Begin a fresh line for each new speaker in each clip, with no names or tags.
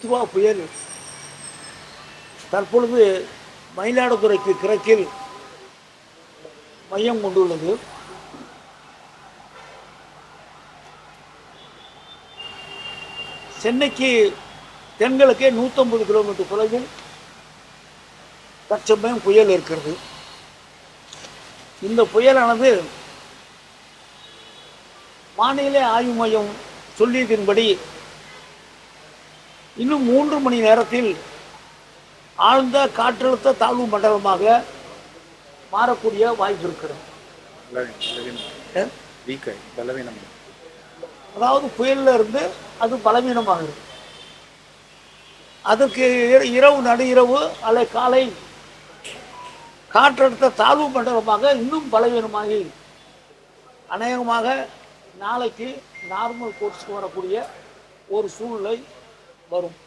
பெத்துவா புயல் தற்பொழுது மயிலாடுதுறைக்கு கிழக்கில் மையம் கொண்டுள்ளது. சென்னைக்கு தென்கிழக்கே 150 கிலோமீட்டர் தொலைவில் தற்சமயம் புயல் இருக்கிறது. இந்த புயலானது வானிலை ஆய்வு மையம் சொல்லியதன்படி இன்னும் 3 மணி நேரத்தில் ஆழ்ந்த காற்றழுத்த தாழ்வு மண்டலமாக மாறக்கூடிய வாய்ப்பு இருக்கிறது. அதாவது புயல்ல இருந்து அது பலவீனமாக இருக்கு. அதற்கு இரவு நடு இரவு அல்லது காலை காற்றழுத்த தாழ்வு மண்டலமாக இன்னும் பலவீனமாகி அநேகமாக நாளைக்கு நார்மல் கோர்ஸுக்கு வரக்கூடிய ஒரு சூழ்நிலை வரும்.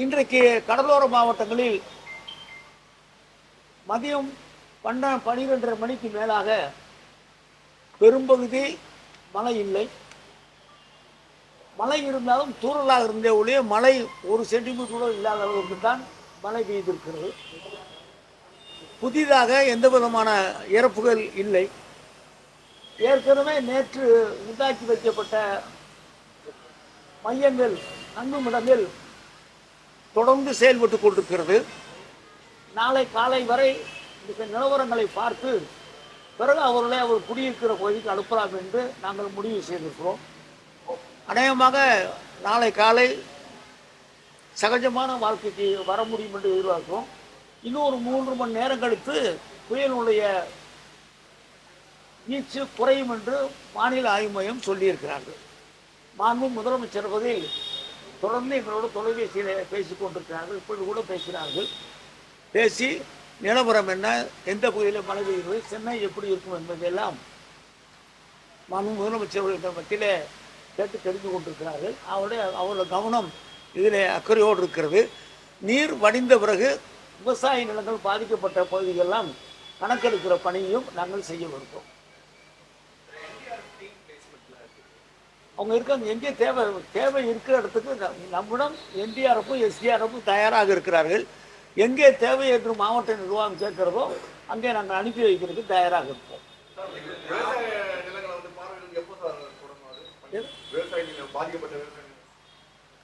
இன்றைக்கு கடலோர மாவட்டங்களில் மதியம் 12:30 மணிக்கு மேலாக பெரும்பகுதி மழை இல்லை. மழை இருந்தாலும் தூறலாக இருந்தே ஒழிய மழை 1 சென்டிமீட்டர் இல்லாத அளவுக்கு தான் மழை பெய்திருக்கிறது. புதிதாக எந்த விதமான இறப்புகள் இல்லை. ஏற்கனவே நேற்று உண்டாக்கி வைக்கப்பட்ட மையங்கள் தங்குமிடங்கள் தொடர்ந்து செயல்பட்டு கொண்டிருக்கிறது. நாளை காலை வரை இந்த நிலவரங்களை பார்த்து பிறகு அவர்களை அவர் குடியிருக்கிற பகுதிக்கு அனுப்பலாம் என்று நாங்கள் முடிவு செய்திருக்கிறோம். அநேகமாக நாளை காலை சகஜமான வாழ்க்கைக்கு வர முடியும் என்று எதிர்பார்க்கிறோம். இன்னொரு 3 மணி நேரம் கழித்து புயலுடைய வீச்சு குறையும் என்று வானிலை ஆய்வு மையம் சொல்லியிருக்கிறார்கள். மாண்பு முதலமைச்சர் பதில் தொடர்ந்து எங்களோட தொலைபேசியில் பேசிக் கொண்டிருக்கிறார்கள். இப்பொழுது கூட பேசினார்கள். பேசி நிலவரம் என்ன, எந்த பகுதியில் மழை பெய்கிறது, சென்னை எப்படி இருக்கும் என்பதெல்லாம் மாண்பு முதலமைச்சர்களுடைய மத்தியில் கேட்டு தெரிந்து கொண்டிருக்கிறார்கள். அவருடைய கவனம் இதில் அக்கறையோடு இருக்கிறது. நீர் வடிந்த பிறகு விவசாய நிலங்கள் பாதிக்கப்பட்ட பகுதிகளெல்லாம் கணக்கெடுக்கிற பணியையும் நாங்கள் செய்ய வருகிறோம். அவங்க இருக்காங்க, எங்கே தேவை இருக்கிற இடத்துக்கு நம்மிடம் என்டிஆர்எஃப்பும் எஸ்டிஆர்எஃப்பும் தயாராக இருக்கிறார்கள். எங்கே தேவை என்று மாவட்ட நிர்வாகம் சேர்க்கிறதோ அங்கே நாங்கள் அனுப்பி வைக்கிறதுக்கு தயாராக இருப்போம்.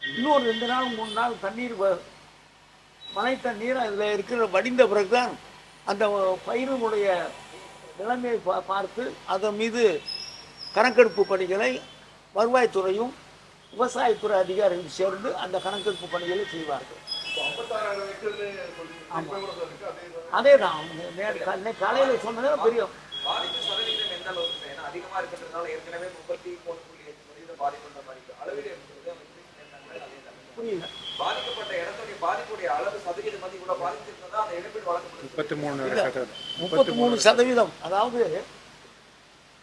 இன்னொரு 2 நாள் 3 நாள் தண்ணீர் மழை தண்ணீர் அதில் இருக்கிற வடிந்த பிறகுதான் அந்த பயிரினுடைய நிலைமையை பார்த்து அதன் மீது கணக்கெடுப்பு பணிகளை வருவாய்த்துறையும் விவசாயத்துறை அதிகாரிகள் சேர்ந்து அந்த கணக்கெடுப்பு பணிகளை செய்வார்கள். அதே தான் காலையில் சொன்னது பெரிய புரியல. 33%. அதாவது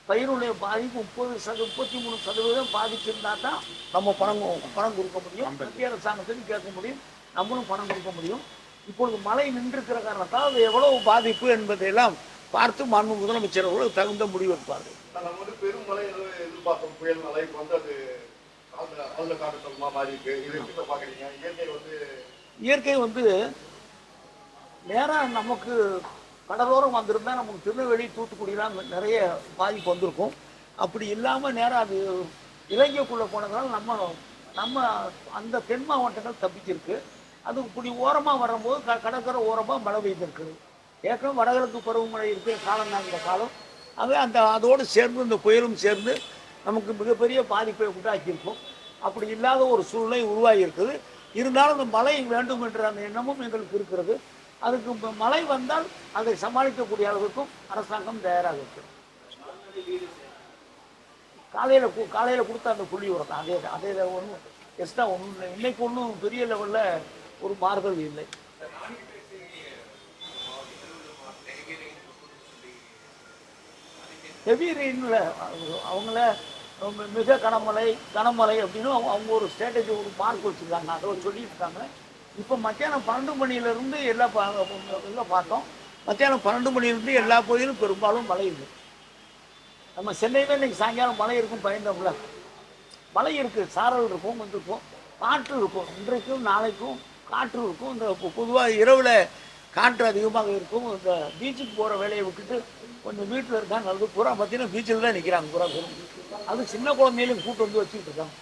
பயிருடைய பாதிப்பு 33% பாதிச்சிருந்தா தான் நம்ம பணம் கொடுக்க முடியும். மத்திய அரசாங்கத்துக்கு கேட்க முடியும், நம்மளும் பணம் கொடுக்க முடியும். இப்பொழுது மழை நின்றிருக்கிற காரணத்தால் அது எவ்வளவு பாதிப்பு என்பதையெல்லாம் பார்த்து மாண்பு முதலமைச்சர் அவர்கள் தகுந்த முடிவு எடுப்பார்கள்.
பெரும் மழை எதிர்பார்க்கும் புயல் மழை வந்து
இயற்கை வந்து நேராக நமக்கு கடலோரம் வந்திருந்தால் நமக்கு திருநெல்வேலி தூத்துக்குடிலாம் நிறைய பாதிப்பு வந்திருக்கும். அப்படி இல்லாமல் நேராக அது இலங்கைக்குள்ளே போனதுனால நம்ம அந்த தென் மாவட்டங்கள் தப்பிச்சிருக்கு. அது இப்படி ஓரமாக வரும்போது கடற்கரை ஓரமாக மழை பெய்திருக்குது. ஏற்கனவே வடகிழக்கு பருவமழை இருக்கிற காலம் தான் இந்த காலம். ஆகவே அதோடு சேர்ந்து இந்த புயலும் சேர்ந்து நமக்கு மிகப்பெரிய பாதிப்பை உண்டாக்கியிருக்கும். அப்படி இல்லாத ஒரு சூழ்நிலை உருவாகி இருக்குது. இருந்தாலும் அந்த மழை வேண்டும் என்ற அந்த எண்ணமும் எங்களுக்கு இருக்கிறது. அதுக்கு மழை வந்தால் அதை சமாளிக்கக்கூடிய அளவுக்கும் அரசாங்கம் தயாராக இருக்குது. காலையில் கொடுத்த அந்த புள்ளி உரம் அதே ஒன்றும் எக்ஸ்ட்ரா ஒன்றும் இல்லை. இன்னைக்கு ஒன்றும் பெரிய லெவலில் ஒரு மாறுதல் இல்லை. ஹெவி ரெயினில் அவங்கள மிக கனமழை அப்படின்னு அவங்க ஒரு ஸ்ட்ராட்டஜி ஒரு மார்க் வச்சுருக்காங்க. அதை சொல்லியிருக்காங்க. இப்போ மத்தியானம் 12 மணியிலேருந்து எல்லாம் பார்த்தோம். மத்தியானம் 12 மணியிலேருந்து எல்லா பகுதியிலும் பெரும்பாலும் மழை இருக்குது. நம்ம சென்னையில் இன்றைக்கி சாயங்காலம் மழை இருக்கும் பயந்தோம்ல. மழை இருக்குது, சாரல் இருக்கும், வந்திருக்கும். காற்று இருக்கும். இன்றைக்கும் நாளைக்கும் காற்று இருக்கும். இந்த பொதுவாக இரவில் காற்று அதிகமாக இருக்கும். இந்த பீச்சுக்கு போகிற வேலையை விட்டுட்டு கொஞ்சம் வீட்டில் இருக்காங்க. நல்லது பூரா பார்த்தீங்கன்னா பீச்சில் தான் நிற்கிறாங்க பூரா. அது சின்ன குழந்தையிலையும் கூட்டு வந்து வச்சுக்கிட்டு இருக்காங்க.